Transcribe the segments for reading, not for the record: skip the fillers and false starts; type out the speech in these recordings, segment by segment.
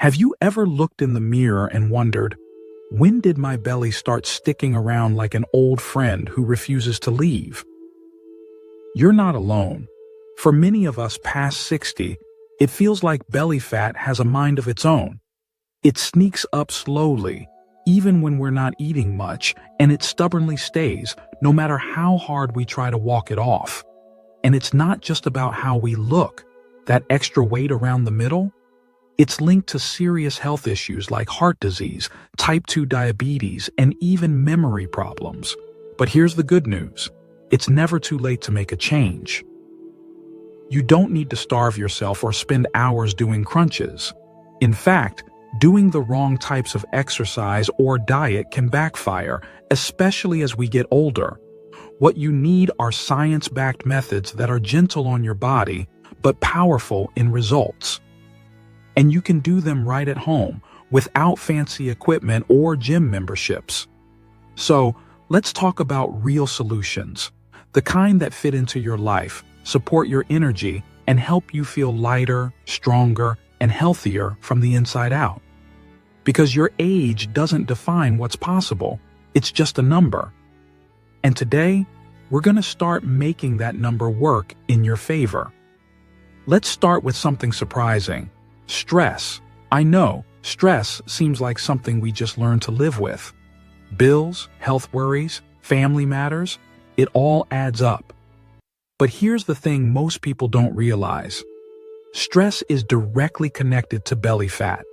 Have you ever looked in the mirror and wondered, when did my belly start sticking around like an old friend who refuses to leave? You're not alone. For many of us past 60, it feels like belly fat has a mind of its own. It sneaks up slowly, even when we're not eating much, and it stubbornly stays, no matter how hard we try to walk it off. And it's not just about how we look, that extra weight around the middle. It's linked to serious health issues like heart disease, type 2 diabetes, and even memory problems. But here's the good news. It's never too late to make a change. You don't need to starve yourself or spend hours doing crunches. In fact, doing the wrong types of exercise or diet can backfire, especially as we get older. What you need are science-backed methods that are gentle on your body, but powerful in results. And you can do them right at home, without fancy equipment or gym memberships. So, let's talk about real solutions, the kind that fit into your life, support your energy, and help you feel lighter, stronger, and healthier from the inside out. Because your age doesn't define what's possible, it's just a number. And today, we're going to start making that number work in your favor. Let's start with something surprising. Stress. I know, stress seems like something we just learned to live with. Bills, health worries, family matters, it all adds up. But here's the thing most people don't realize. Stress is directly connected to belly fat.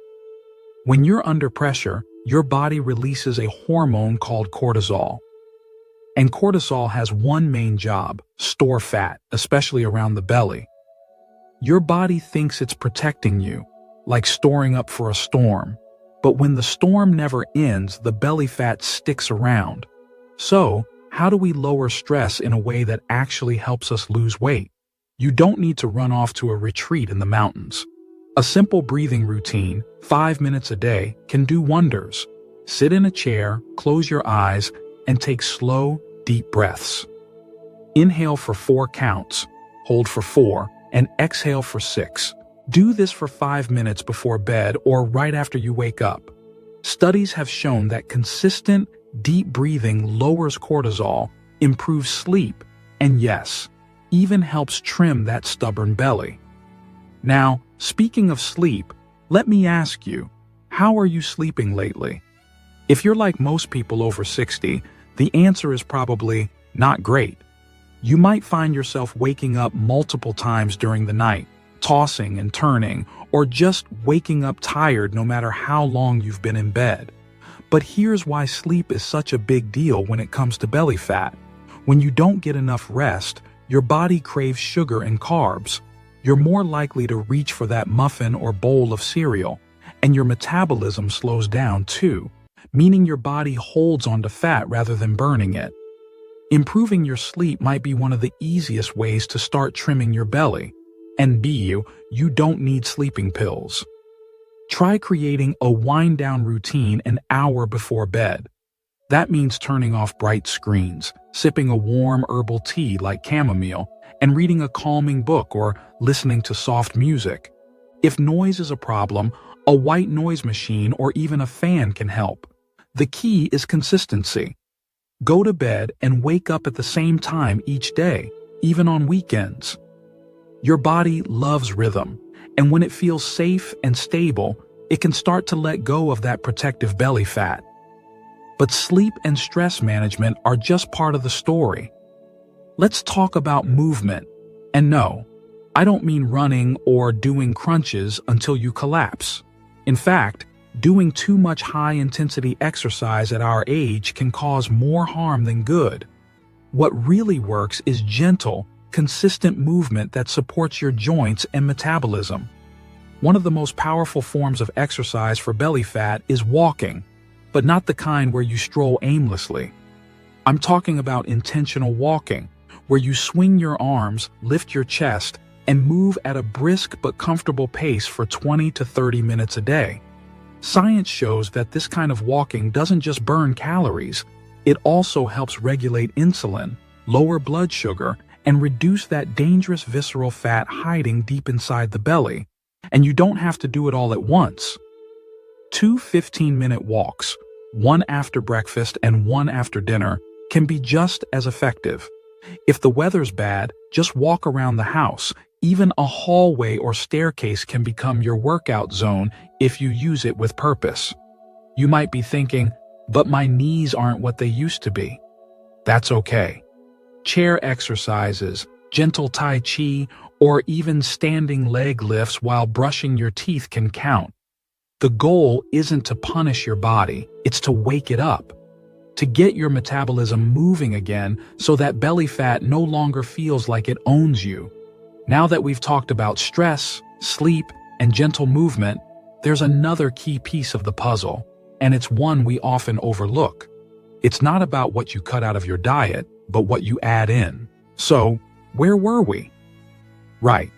When you're under pressure, your body releases a hormone called cortisol. And cortisol has one main job: store fat, especially around the belly. Your body thinks it's protecting you, like storing up for a storm. But when the storm never ends, the belly fat sticks around. So, how do we lower stress in a way that actually helps us lose weight? You don't need to run off to a retreat in the mountains. A simple breathing routine, 5 minutes a day, can do wonders. Sit in a chair, close your eyes, and take slow, deep breaths. Inhale for 4 counts, hold for 4, and exhale for 6. Do this for 5 minutes before bed or right after you wake up. Studies have shown that consistent, deep breathing lowers cortisol, improves sleep, and yes, even helps trim that stubborn belly. Now, speaking of sleep, let me ask you, how are you sleeping lately? If you're like most people over 60, the answer is probably not great. You might find yourself waking up multiple times during the night, tossing and turning, or just waking up tired no matter how long you've been in bed. But here's why sleep is such a big deal when it comes to belly fat. When you don't get enough rest, your body craves sugar and carbs. You're more likely to reach for that muffin or bowl of cereal, and your metabolism slows down too, meaning your body holds onto fat rather than burning it. Improving your sleep might be one of the easiest ways to start trimming your belly. And you don't need sleeping pills. Try creating a wind-down routine an hour before bed. That means turning off bright screens, sipping a warm herbal tea like chamomile, and reading a calming book or listening to soft music. If noise is a problem, a white noise machine or even a fan can help. The key is consistency. Go to bed and wake up at the same time each day, even on weekends. Your body loves rhythm, and when it feels safe and stable, it can start to let go of that protective belly fat. But sleep and stress management are just part of the story. Let's talk about movement. And no, I don't mean running or doing crunches until you collapse. In fact, doing too much high-intensity exercise at our age can cause more harm than good. What really works is gentle, consistent movement that supports your joints and metabolism. One of the most powerful forms of exercise for belly fat is walking, but not the kind where you stroll aimlessly. I'm talking about intentional walking, where you swing your arms, lift your chest, and move at a brisk but comfortable pace for 20 to 30 minutes a day. Science shows that this kind of walking doesn't just burn calories, it also helps regulate insulin, lower blood sugar, and reduce that dangerous visceral fat hiding deep inside the belly. And you don't have to do it all at once. 2 15-minute walks, one after breakfast and one after dinner, can be just as effective. If the weather's bad, just walk around the house. Even a hallway or staircase can become your workout zone if you use it with purpose. You might be thinking, but my knees aren't what they used to be. That's okay. Chair exercises, gentle tai chi, or even standing leg lifts while brushing your teeth can count. The goal isn't to punish your body, it's to wake it up, to get your metabolism moving again so that belly fat no longer feels like it owns you. Now that we've talked about stress, sleep, and gentle movement, there's another key piece of the puzzle, and it's one we often overlook. It's not about what you cut out of your diet, but what you add in. So, where were we? Right.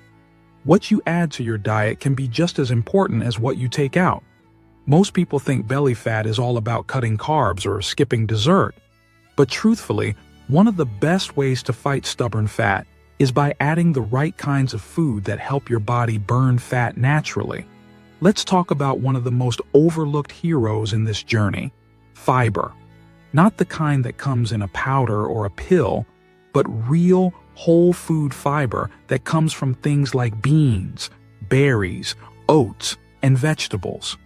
What you add to your diet can be just as important as what you take out. Most people think belly fat is all about cutting carbs or skipping dessert. But truthfully, one of the best ways to fight stubborn fat is by adding the right kinds of food that help your body burn fat naturally. Let's talk about one of the most overlooked heroes in this journey: fiber. Not the kind that comes in a powder or a pill, but real, whole food fiber that comes from things like beans, berries, oats, and vegetables.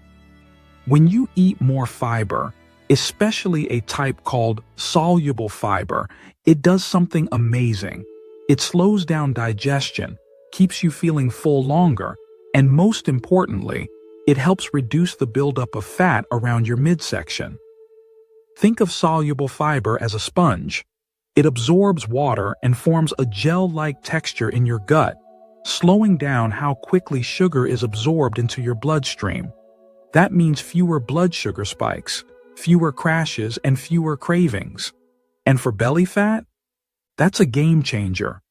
When you eat more fiber, especially a type called soluble fiber, it does something amazing. It slows down digestion, keeps you feeling full longer, and most importantly, it helps reduce the buildup of fat around your midsection. Think of soluble fiber as a sponge. It absorbs water and forms a gel-like texture in your gut, slowing down how quickly sugar is absorbed into your bloodstream. That means fewer blood sugar spikes, fewer crashes, and fewer cravings. And for belly fat, that's a game changer.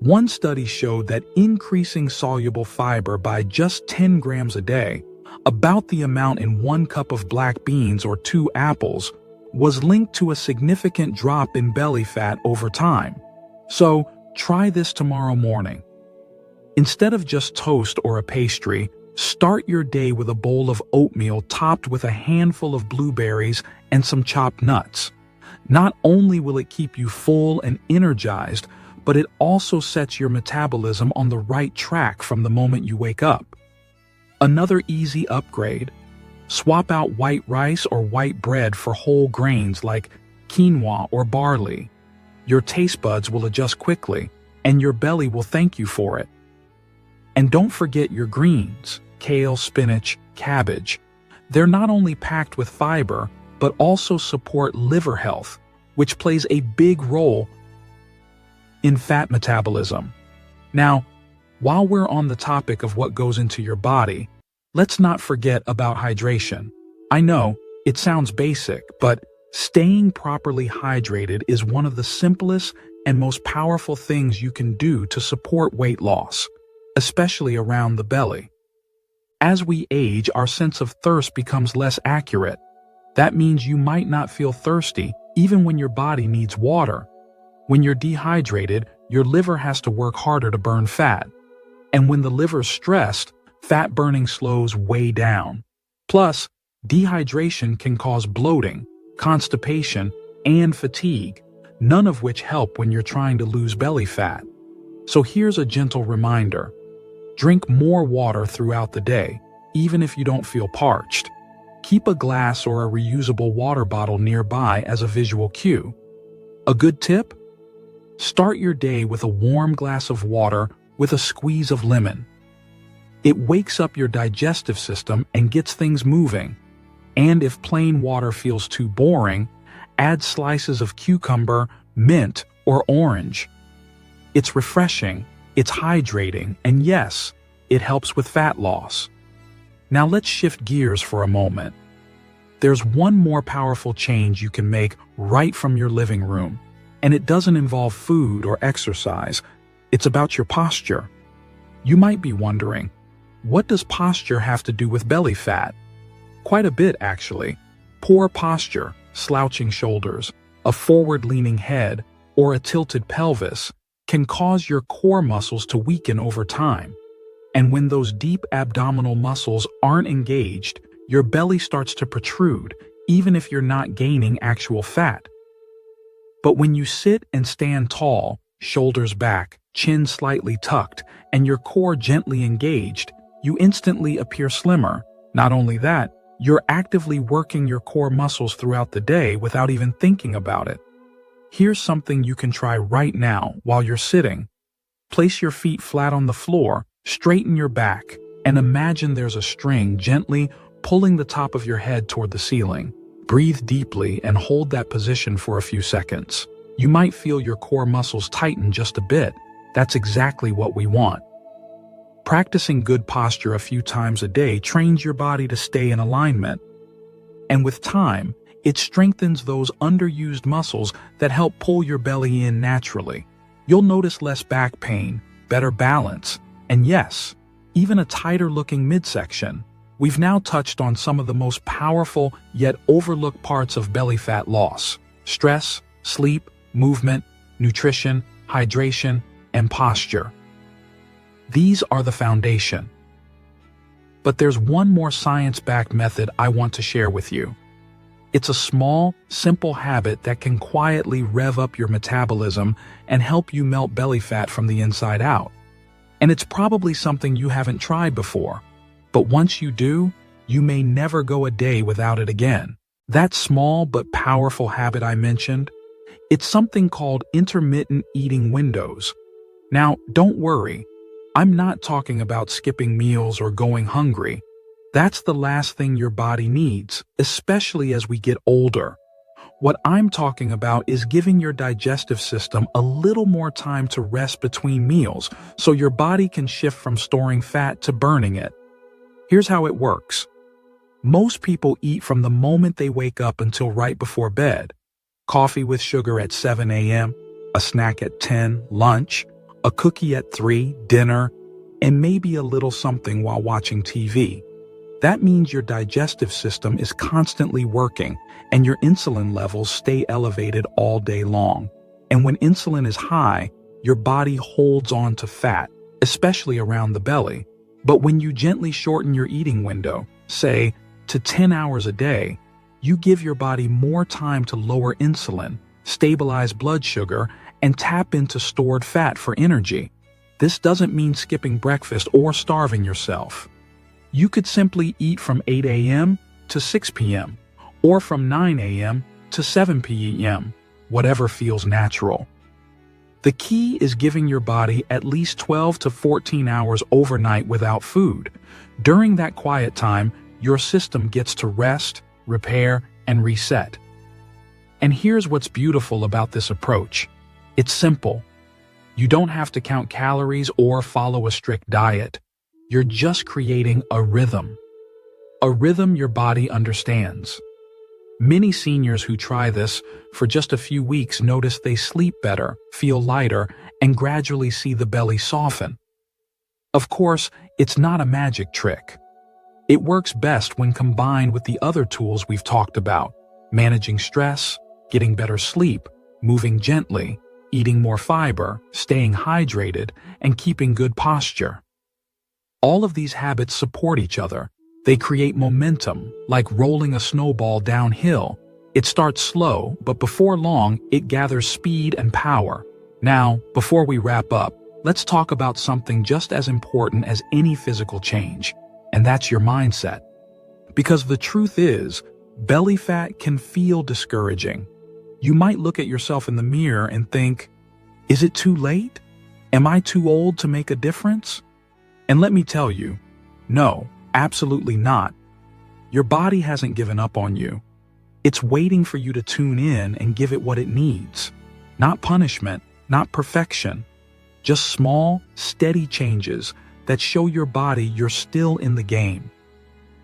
One study showed that increasing soluble fiber by just 10 grams a day, about the amount in 1 cup of black beans or 2 apples, was linked to a significant drop in belly fat over time. So, try this tomorrow morning. Instead of just toast or a pastry, start your day with a bowl of oatmeal topped with a handful of blueberries and some chopped nuts. Not only will it keep you full and energized, but it also sets your metabolism on the right track from the moment you wake up. Another easy upgrade: swap out white rice or white bread for whole grains like quinoa or barley. Your taste buds will adjust quickly, and your belly will thank you for it. And don't forget your greens: kale, spinach, cabbage. They're not only packed with fiber, but also support liver health, which plays a big role in fat metabolism. Now, while we're on the topic of what goes into your body, let's not forget about hydration. I know, it sounds basic, but staying properly hydrated is one of the simplest and most powerful things you can do to support weight loss, especially around the belly. As we age, our sense of thirst becomes less accurate. That means you might not feel thirsty even when your body needs water. When you're dehydrated, your liver has to work harder to burn fat. And when the liver's stressed, fat burning slows way down. Plus, dehydration can cause bloating, constipation, and fatigue, none of which help when you're trying to lose belly fat. So here's a gentle reminder: drink more water throughout the day, even if you don't feel parched. Keep a glass or a reusable water bottle nearby as a visual cue. A good tip? Start your day with a warm glass of water with a squeeze of lemon. It wakes up your digestive system and gets things moving. And if plain water feels too boring, add slices of cucumber, mint, or orange. It's refreshing, it's hydrating, and yes, it helps with fat loss. Now let's shift gears for a moment. There's one more powerful change you can make right from your living room, and it doesn't involve food or exercise. It's about your posture. You might be wondering, what does posture have to do with belly fat? Quite a bit, actually. Poor posture, slouching shoulders, a forward-leaning head, or a tilted pelvis can cause your core muscles to weaken over time. And when those deep abdominal muscles aren't engaged, your belly starts to protrude, even if you're not gaining actual fat. But when you sit and stand tall, shoulders back, chin slightly tucked, and your core gently engaged, you instantly appear slimmer. Not only that, you're actively working your core muscles throughout the day without even thinking about it. Here's something you can try right now while you're sitting. Place your feet flat on the floor, straighten your back, and imagine there's a string gently pulling the top of your head toward the ceiling. Breathe deeply and hold that position for a few seconds. You might feel your core muscles tighten just a bit. That's exactly what we want. Practicing good posture a few times a day trains your body to stay in alignment. And with time, it strengthens those underused muscles that help pull your belly in naturally. You'll notice less back pain, better balance, and yes, even a tighter-looking midsection. We've now touched on some of the most powerful yet overlooked parts of belly fat loss: stress, sleep, movement, nutrition, hydration, and posture. These are the foundation. But there's one more science-backed method I want to share with you. It's a small, simple habit that can quietly rev up your metabolism and help you melt belly fat from the inside out. And it's probably something you haven't tried before. But once you do, you may never go a day without it again. That small but powerful habit I mentioned, it's something called intermittent eating windows. Now, don't worry. I'm not talking about skipping meals or going hungry. That's the last thing your body needs, especially as we get older. What I'm talking about is giving your digestive system a little more time to rest between meals so your body can shift from storing fat to burning it. Here's how it works. Most people eat from the moment they wake up until right before bed. Coffee with sugar at 7 a.m., a snack at 10, lunch, a cookie at 3, dinner, and maybe a little something while watching TV. That means your digestive system is constantly working and your insulin levels stay elevated all day long. And when insulin is high, your body holds on to fat, especially around the belly. But when you gently shorten your eating window, say, to 10 hours a day, you give your body more time to lower insulin, stabilize blood sugar, and tap into stored fat for energy. This doesn't mean skipping breakfast or starving yourself. You could simply eat from 8 a.m. to 6 p.m. or from 9 a.m. to 7 p.m., whatever feels natural. The key is giving your body at least 12 to 14 hours overnight without food. During that quiet time, your system gets to rest, repair, and reset. And here's what's beautiful about this approach. It's simple. You don't have to count calories or follow a strict diet. You're just creating a rhythm your body understands. Many seniors who try this for just a few weeks notice they sleep better, feel lighter, and gradually see the belly soften. Of course, it's not a magic trick. It works best when combined with the other tools we've talked about: managing stress, getting better sleep, moving gently, eating more fiber, staying hydrated, and keeping good posture. All of these habits support each other. They create momentum, like rolling a snowball downhill. It starts slow, but before long, it gathers speed and power. Now, before we wrap up, let's talk about something just as important as any physical change, and that's your mindset. Because the truth is, belly fat can feel discouraging. You might look at yourself in the mirror and think, is it too late? Am I too old to make a difference? And let me tell you, no, absolutely not. Your body hasn't given up on you. It's waiting for you to tune in and give it what it needs. Not punishment, not perfection. Just small, steady changes that show your body you're still in the game.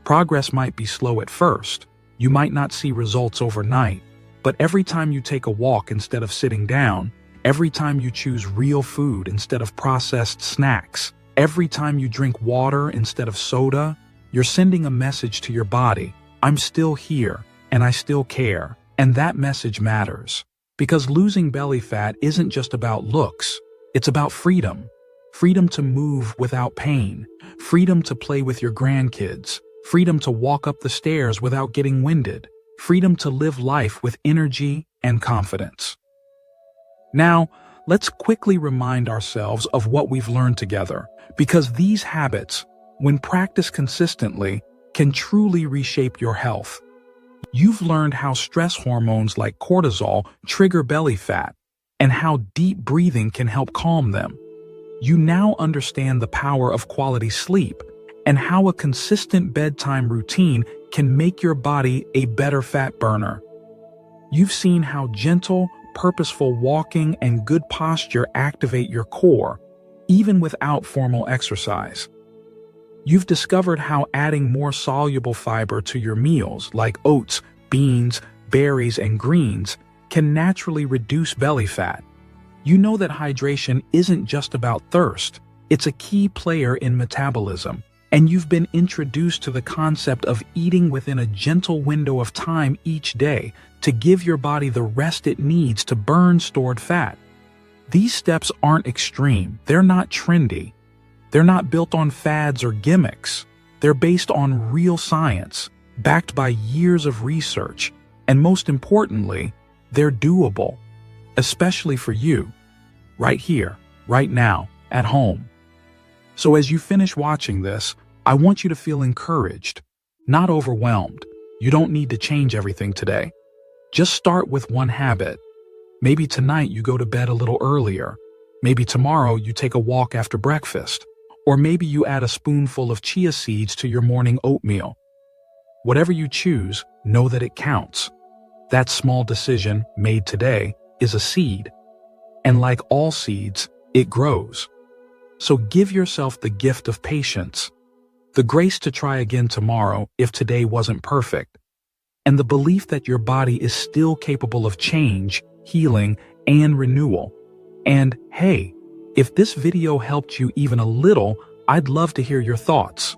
Progress might be slow at first. You might not see results overnight. But every time you take a walk instead of sitting down, every time you choose real food instead of processed snacks, every time you drink water instead of soda, you're sending a message to your body: I'm still here, and I still care. And that message matters. Because losing belly fat isn't just about looks. It's about freedom. Freedom to move without pain. Freedom to play with your grandkids. freedom to walk up the stairs without getting winded, freedom to live life with energy and confidence. Now, let's quickly remind ourselves of what we've learned together, because these habits, when practiced consistently, can truly reshape your health. You've learned how stress hormones like cortisol trigger belly fat, and how deep breathing can help calm them. You now understand the power of quality sleep, and how a consistent bedtime routine can make your body a better fat burner. You've seen how gentle, purposeful walking and good posture activate your core, even without formal exercise. You've discovered how adding more soluble fiber to your meals, like oats, beans, berries, and greens, can naturally reduce belly fat. You know that hydration isn't just about thirst, it's a key player in metabolism, and you've been introduced to the concept of eating within a gentle window of time each day to give your body the rest it needs to burn stored fat. These steps aren't extreme, they're not trendy. They're not built on fads or gimmicks. They're based on real science, backed by years of research, and most importantly, they're doable, especially for you, right here, right now, at home. So as you finish watching this, I want you to feel encouraged, not overwhelmed. You don't need to change everything today. Just start with one habit. Maybe tonight you go to bed a little earlier. Maybe tomorrow you take a walk after breakfast. Or maybe you add a spoonful of chia seeds to your morning oatmeal. Whatever you choose, know that it counts. That small decision made today is a seed. And like all seeds, it grows. So give yourself the gift of patience, the grace to try again tomorrow if today wasn't perfect, and the belief that your body is still capable of change, healing, and renewal. And hey, if this video helped you even a little, I'd love to hear your thoughts.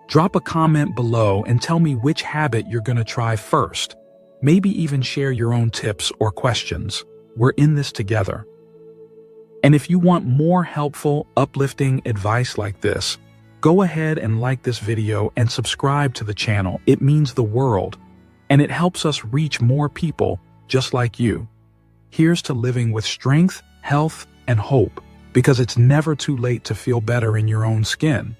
Drop a comment below and tell me which habit you're going to try first. Maybe even share your own tips or questions. We're in this together. And if you want more helpful, uplifting advice like this, go ahead and like this video and subscribe to the channel. It means the world, and it helps us reach more people just like you. Here's to living with strength, health, and hope, because it's never too late to feel better in your own skin.